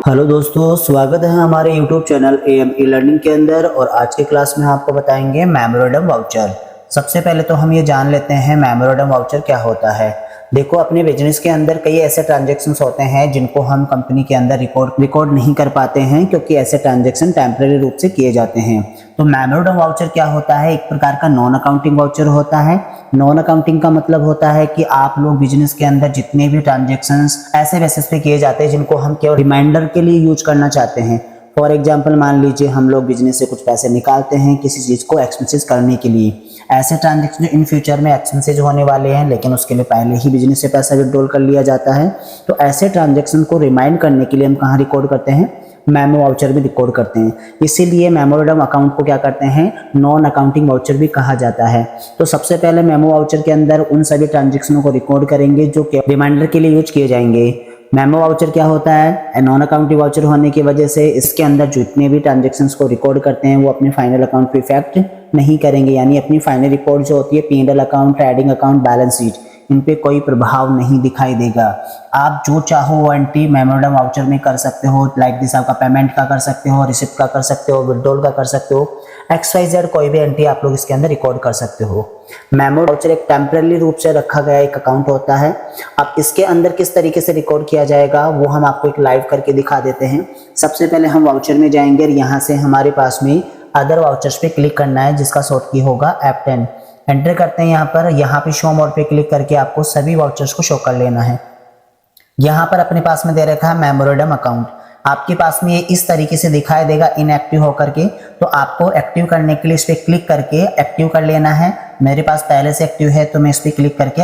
Hello दोस्तों, स्वागत है हमारे YouTube channel AM e learning के अंदर। और आज के क्लास में आपको बताएंगे मेमोरेंडम वाउचर। सबसे पहले तो हम ये जान लेते हैं मेमोरेंडम वाउचर क्या होता है। देखो, अपने बिजनेस के अंदर कई ऐसे ट्रांजैक्शंस होते हैं जिनको हम कंपनी के अंदर रिकॉर्ड नहीं कर पाते हैं, क्योंकि ऐसे ट्रांजैक्शन टेम्परेरी रूप से किए जाते हैं। तो मेमोरेंडम वाउचर क्या होता है? एक प्रकार का नॉन अकाउंटिंग वाउचर होता है। नॉन अकाउंटिंग का मतलब होता है कि आप लोग बिजनेस के अंदर जितने भी ट्रांजैक्शंस ऐसे बेसिस पे किए जाते हैं जिनको हम केवल रिमाइंडर के लिए यूज करना चाहते हैं। फॉर एग्जाम्पल, मान लीजिए हम लोग बिजनेस से कुछ पैसे निकालते हैं किसी चीज को एक्सपेंसेस करने के लिए। ऐसे ट्रांजैक्शन इन फ्यूचर में एक्सपेंसेस होने वाले हैं, लेकिन उसके लिए पहले ही बिजनेस से पैसा विड्रॉल कर लिया जाता है। तो ऐसे ट्रांजैक्शन को रिमाइंड करने के लिए हम कहाँ रिकॉर्ड करते हैं? मेमो वाउचर भी रिकॉर्ड करते हैं। इसीलिए मेमोरेंडम अकाउंट को क्या करते हैं? नॉन अकाउंटिंग वाउचर भी कहा जाता है। तो सबसे पहले मेमो वाउचर के अंदर उन सभी ट्रांजैक्शनों को रिकॉर्ड करेंगे जो रिमाइंडर के लिए यूज किए जाएंगे। मेमो वाउचर क्या होता है? नॉन अकाउंटिंग वाउचर होने की वजह से इसके अंदर जितने भी ट्रांजैक्शंस को रिकॉर्ड करते हैं वो अपने फाइनल अकाउंट पे इफेक्ट नहीं करेंगे, यानी अपनी फाइनल रिपोर्ट जो होती है P&L account, trading account, balance sheet, इन पे कोई प्रभाव नहीं दिखाई देगा। आप जो चाहो वो एंट्री मेमोरेंडम वाउचर में कर सकते हो। लाइक दिस आपका पेमेंट का कर सकते हो, रिसिप्ट का कर सकते हो, विड्रॉल का कर सकते हो, XYZ कोई भी एंट्री आप लोग इसके अंदर रिकॉर्ड कर सकते हो। मेमो वाउचर एक टेम्परेरी रूप से रखा गया एक अकाउंट होता है। अब इसके अंदर किस तरीके से रिकॉर्ड किया जाएगा वो हम आपको एक लाइव करके दिखा देते हैं। सबसे पहले हम वाउचर में जाएंगे और यहाँ से हमारे पास में अदर वाउचर्स पे क्लिक करना है, जिसका शॉर्ट की होगा F10। एंटर करते हैं यहाँ पे शो मोर पे क्लिक करके आपको सभी वाउचर्स को शो कर लेना है। यहाँ पर अपने पास में दे रखा है मेमोरेंडम अकाउंट। आपके पास में ये इस तरीके से दिखाई देगा इनएक्टिव होकर के। तो आपको एक्टिव करने के लिए इस पे क्लिक करके एक्टिव कर लेना है। मेरे पास पहले से एक्टिव है तो मैं इस पे क्लिक करके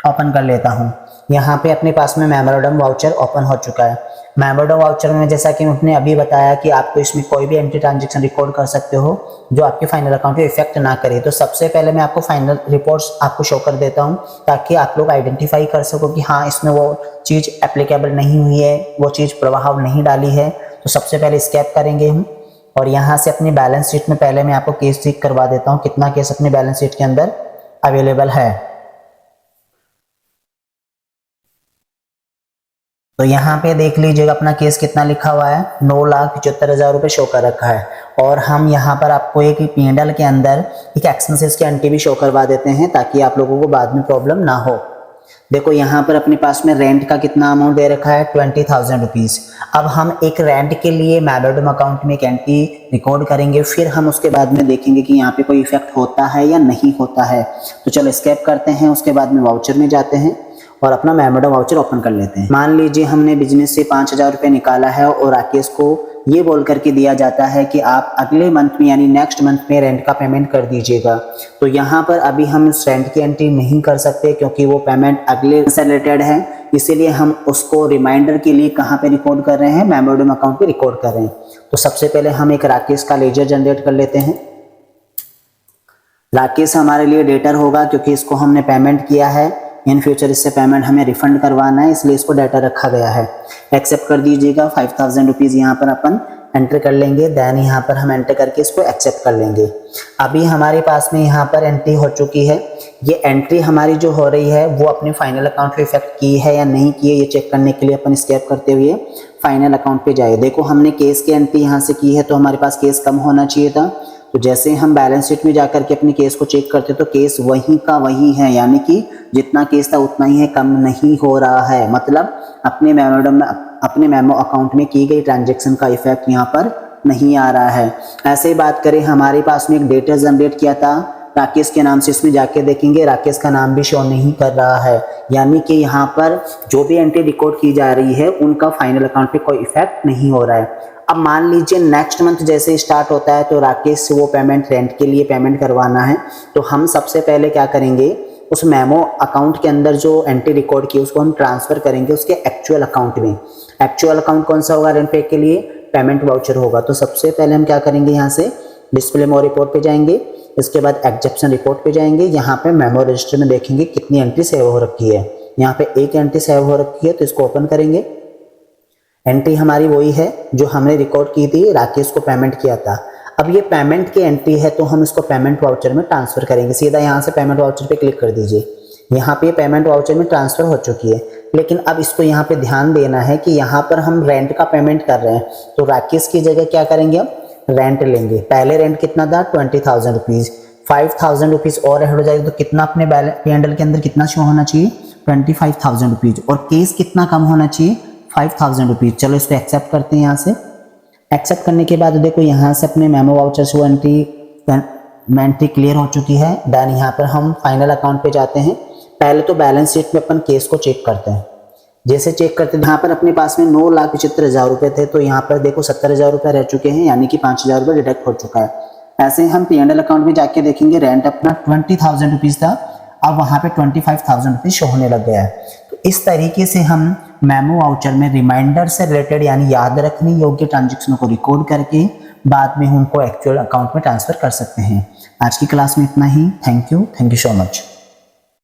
ओपन कर लेता हूँ। यहाँ पे अपने पास में मेमोरेंडम वाउचर ओपन हो चुका है। मेमोरेंडम वाउचर में जैसा कि मैंने अभी बताया कि आपको इसमें कोई भी एंट्री ट्रांजैक्शन रिकॉर्ड कर सकते हो जो आपके फाइनल अकाउंट पे इफेक्ट ना करे। तो सबसे पहले मैं आपको फाइनल रिपोर्ट्स आपको शो कर देता हूँ, ताकि आप लोग आइडेंटिफाई कर सको कि हाँ, इसमें वो चीज़ एप्लीकेबल नहीं हुई है, वो चीज़ प्रभाव नहीं डाली है। तो सबसे पहले स्कैप करेंगे हम, और यहाँ से अपनी बैलेंस शीट में पहले मैं आपको केस चेक करवा देता हूँ कितना केस अपनी बैलेंस शीट के अंदर अवेलेबल है। तो यहाँ पे देख लीजिएगा अपना केस कितना लिखा हुआ है, 9,75,000 रुपये शो कर रखा है। और हम यहाँ पर आपको एक P&L के अंदर एक एक्सपेंसेस की एंट्री भी शो करवा देते हैं, ताकि आप लोगों को बाद में प्रॉब्लम ना हो। देखो, यहाँ पर अपने पास में रेंट का कितना अमाउंट दे रखा है, 20,000 रुपीज़। अब हम एक रेंट के लिए मेमोरेंडम अकाउंट में एक एंट्री रिकॉर्ड करेंगे, फिर हम उसके बाद में देखेंगे कि यहाँ पे कोई इफेक्ट होता है या नहीं होता है। तो चलो स्केप करते हैं, उसके बाद में वाउचर में जाते हैं और अपना मेमोरेंडम वाउचर ओपन कर लेते हैं। मान लीजिए हमने बिजनेस से 5,000 रुपये निकाला है और राकेश को ये बोल करके दिया जाता है कि आप अगले मंथ में यानी नेक्स्ट मंथ में रेंट का पेमेंट कर दीजिएगा। तो यहाँ पर अभी हम उस रेंट की एंट्री नहीं कर सकते, क्योंकि वो पेमेंट अगले से रिलेटेड है। इसीलिए हम उसको रिमाइंडर के लिए कहाँ पे रिकॉर्ड कर रहे हैं? मेमोरेंडम अकाउंट पे रिकॉर्ड कर रहे हैं। तो सबसे पहले हम एक राकेश का लेजर जनरेट कर लेते हैं। राकेश हमारे लिए डेटर होगा, क्योंकि इसको हमने पेमेंट किया है। इन फ्यूचर इससे पेमेंट हमें रिफंड करवाना है, इसलिए इसको डाटा रखा गया है। एक्सेप्ट कर दीजिएगा। 5,000 रुपीज़ यहाँ पर अपन एंटर कर लेंगे। देन यहाँ पर हम एंटर करके इसको एक्सेप्ट कर लेंगे। अभी हमारे पास में यहाँ पर एंट्री हो चुकी है। ये एंट्री हमारी जो हो रही है वो अपने फाइनल अकाउंट पे इफेक्ट की है या नहीं की है, ये चेक करने के लिए अपन स्केप करते हुए फाइनल अकाउंट पे जाए। देखो, हमने केस की एंट्री यहाँ से की है, तो हमारे पास केस कम होना चाहिए था। तो जैसे हम बैलेंस शीट में जाकर के अपने केस को चेक करते तो केस वही का वही है, यानी कि जितना केस था उतना ही है, कम नहीं हो रहा है। मतलब अपने मेमोरेंडम में अपने मेमो अकाउंट में की गई ट्रांजैक्शन का इफेक्ट यहाँ पर नहीं आ रहा है। ऐसे ही बात करें, हमारे पास में एक डेटा जनरेट किया था राकेश के नाम से, इसमें जाके देखेंगे राकेश का नाम भी शो नहीं कर रहा है, यानी कि यहाँ पर जो भी एंट्री रिकॉर्ड की जा रही है उनका फाइनल अकाउंट पे कोई इफेक्ट नहीं हो रहा है। अब मान लीजिए नेक्स्ट मंथ जैसे स्टार्ट होता है तो राकेश से वो पेमेंट रेंट के लिए पेमेंट करवाना है। तो हम सबसे पहले क्या करेंगे, उस मेमो अकाउंट के अंदर जो एंट्री रिकॉर्ड की उसको हम ट्रांसफर करेंगे उसके एक्चुअल अकाउंट में। एक्चुअल अकाउंट कौन सा होगा? रेंट पे के लिए पेमेंट वाउचर होगा। तो सबसे पहले हम क्या करेंगे, यहाँ से डिस्प्ले मोर रिपोर्ट पे जाएंगे, इसके बाद एग्जेप्शन रिपोर्ट पे जाएंगे। यहाँ पे मेमो रजिस्टर में देखेंगे कितनी एंट्री सेव हो रखी है। यहाँ पे एक एंट्री सेव हो रखी है, तो इसको ओपन करेंगे। एंट्री हमारी वही है जो हमने रिकॉर्ड की थी, राकेश को पेमेंट किया था। अब ये पेमेंट की एंट्री है, तो हम इसको पेमेंट वाउचर में ट्रांसफर करेंगे। सीधा यहाँ से पेमेंट वाउचर पे क्लिक कर दीजिए। यहाँ पे पेमेंट वाउचर में ट्रांसफर हो चुकी है, लेकिन अब इसको यहाँ पे ध्यान देना है कि यहाँ पर हम रेंट का पेमेंट कर रहे हैं, तो राकेश की जगह क्या करेंगे, अब रेंट लेंगे। पहले रेंट कितना था 20,000 रुपीज़, 5,000 रुपीज़ और ऐड हो जाएगा, तो कितना अपने P&L के अंदर कितना शो होना चाहिए 25,000 रुपीज़, और केस कितना कम होना चाहिए 5,000 रुपीज़। चलो इसको एक्सेप्ट करते हैं। यहाँ से एक्सेप्ट करने के बाद देखो यहाँ से अपने memo voucher show entry clear हो चुकी है। देन यहाँ पर हम फाइनल अकाउंट पे जाते हैं। पहले तो बैलेंस शीट में अपन केस को चेक करते हैं। जैसे चेक करते हैं, यहाँ पर अपने पास में 9,75,000 रुपये थे, तो यहाँ पर देखो 70,000 रुपये रह चुके हैं, यानी कि 5,000 रुपये डिडक्ट हो चुका है। ऐसे ही हम P&L अकाउंट में जाके देखेंगे, रेंट अपना 20,000 रुपीज़ था, अब वहाँ पे 25,000 रुपीज़ शो होने लग गया है। तो इस तरीके से हम मेमो वाउचर में रिमाइंडर से रिलेटेड यानी याद रखने योग्य ट्रांजेक्शनों को रिकॉर्ड करके बाद में उनको एक्चुअल अकाउंट में ट्रांसफर कर सकते हैं। आज की क्लास में इतना ही। Thank you so much.